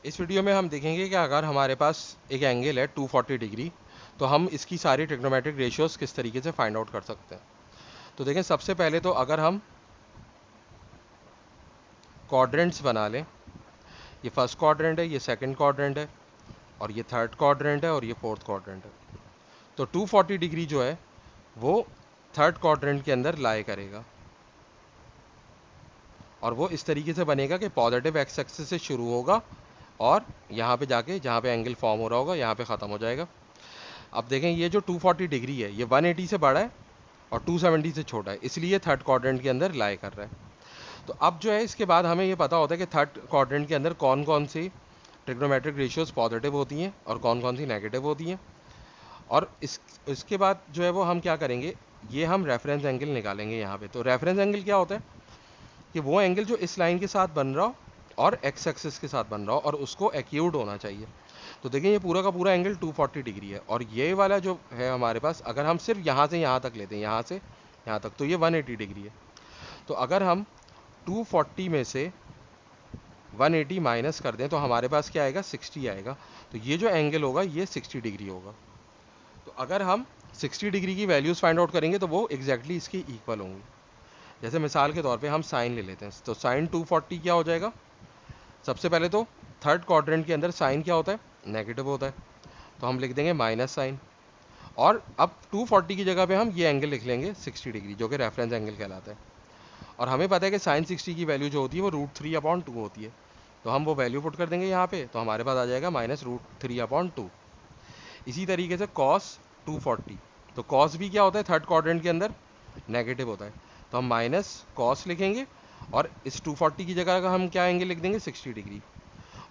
इस वीडियो में हम देखेंगे कि अगर हमारे पास एक एंगल है 240 डिग्री, तो हम इसकी सारी ट्रिग्नोमेट्रिक रेशियोज किस तरीके से फाइंड आउट कर सकते हैं। तो देखें, सबसे पहले तो अगर हम क्वाड्रेंट्स बना लें, ये फर्स्ट क्वाड्रेंट है, ये सेकंड क्वाड्रेंट है, और ये थर्ड क्वाड्रेंट है, और ये फोर्थ क्वाड्रेंट है। तो 240 डिग्री जो है वो थर्ड क्वाड्रेंट के अंदर लाई करेगा, और वो इस तरीके से बनेगा कि पॉजिटिव एक्स एक्सिस से शुरू होगा और यहाँ पे जाके जहाँ पे एंगल फॉर्म हो रहा होगा यहाँ पे ख़त्म हो जाएगा। अब देखें, ये जो 240 डिग्री है ये 180 से बड़ा है और 270 से छोटा है, इसलिए थर्ड क्वाड्रेंट के अंदर लाई कर रहा है। तो अब जो है इसके बाद हमें ये पता होता है कि थर्ड क्वाड्रेंट के अंदर कौन कौन सी ट्रिग्नोमेट्रिक रेशियोज पॉजिटिव होती हैं और कौन कौन सी नेगेटिव होती हैं। और इसके बाद जो है वो हम क्या करेंगे, ये हम रेफरेंस एंगल निकालेंगे यहाँ पे। तो रेफरेंस एंगल क्या होता है कि वो एंगल जो इस लाइन के साथ बन रहा हो और एक्स एक्सिस के साथ बन रहा हो और उसको एक्यूट होना चाहिए। तो देखिए, ये पूरा का पूरा एंगल 240 डिग्री है, और ये वाला जो है हमारे पास, अगर हम सिर्फ यहाँ से यहाँ तक लेते हैं, यहाँ से यहाँ तक, तो ये 180 डिग्री है। तो अगर हम 240 में से 180 माइनस कर दें तो हमारे पास क्या आएगा, 60 आएगा। तो ये जो एंगल होगा ये 60 डिग्री होगा। तो अगर हम 60 डिग्री की वैल्यूज़ फाइंड आउट करेंगे तो वो एग्जैक्टली इसके इक्वल होंगी। जैसे मिसाल के तौर पे हम साइन ले लेते हैं, तो साइन 240 क्या हो जाएगा। सबसे पहले तो थर्ड क्वाड्रेंट के अंदर साइन क्या होता है, नेगेटिव होता है, तो हम लिख देंगे माइनस साइन। और अब 240 की जगह पे हम ये एंगल लिख लेंगे 60 डिग्री, जो कि रेफरेंस एंगल कहलाता है। और हमें पता है कि साइन 60 की वैल्यू जो होती है वो √3/2 होती है, तो हम वो वैल्यू पुट कर देंगे यहाँ पे, तो हमारे पास आ जाएगा -√3/2। इसी तरीके से कॉस 240, तो कॉस भी क्या होता है थर्ड क्वाड्रेंट के अंदर, नेगेटिव होता है, तो हम माइनस कॉस लिखेंगे और इस 240 की जगह का हम क्या एंगल लिख देंगे, 60 डिग्री।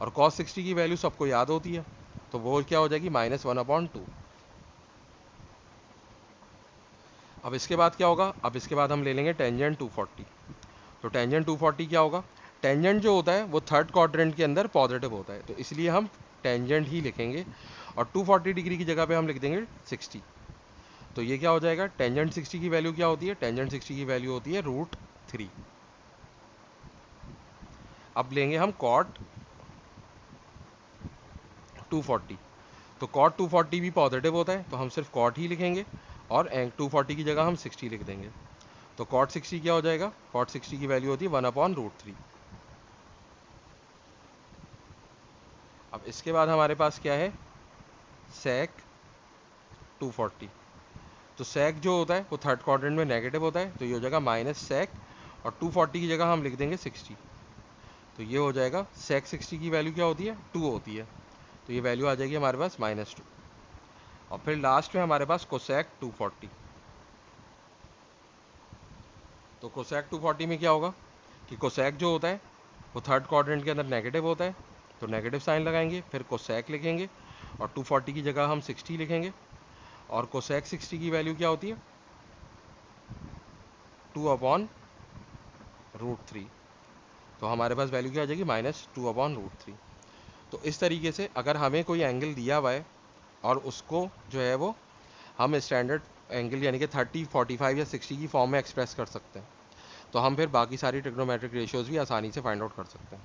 और कॉस 60 की वैल्यू सबको याद होती है, तो वो क्या हो जाएगी -1/2। अब इसके बाद क्या होगा, अब इसके बाद हम ले लेंगे टेंजेंट 240। तो टेंजेंट 240 क्या होगा, टेंजेंट जो होता है वो थर्ड क्वाड्रेंट के अंदर पॉजिटिव होता है, तो इसलिए हम टेंजेंट ही लिखेंगे, और 240 डिग्री की जगह पे हम लिख देंगे 60। तो ये क्या हो जाएगा, टेंजेंट 60 की वैल्यू क्या होती है, टेंजेंट 60 की वैल्यू होती है √3। अब लेंगे हम कॉट 240। तो कॉट 240 भी पॉजिटिव होता है, तो हम सिर्फ कॉट ही लिखेंगे, और 240 की जगह हम 60 लिख देंगे। तो कॉट 60 क्या हो जाएगा, कॉट 60 की वैल्यू होती है 1/√3। अब इसके बाद हमारे पास क्या है, सेक 240। तो सेक जो होता है वो थर्ड क्वाड्रेंट में नेगेटिव होता है, तो ये हो जाएगा माइनस सेक, और 240 की जगह हम लिख देंगे 60। तो ये हो जाएगा, सेक 60 की वैल्यू क्या होती है, 2 होती है, तो ये वैल्यू आ जाएगी हमारे पास -2। और फिर लास्ट में हमारे पास कोसेक 240। तो कोसेक 240 में क्या होगा कि कोसेक जो होता है वो थर्ड क्वाड्रेंट के अंदर नेगेटिव होता है, तो नेगेटिव साइन लगाएंगे, फिर कोसेक लिखेंगे, और 240 की जगह हम 60 लिखेंगे। और कोसेक 60 की वैल्यू क्या होती है, 2/√3। तो हमारे पास वैल्यू क्या आ जाएगी, -2/√3। तो इस तरीके से अगर हमें कोई एंगल दिया हुआ है और उसको जो है वो हम स्टैंडर्ड एंगल यानी कि 30, 45 या 60 की फॉर्म में एक्सप्रेस कर सकते हैं, तो हम फिर बाकी सारी ट्रिग्नोमेट्रिक रेशियोज भी आसानी से फाइंड आउट कर सकते हैं।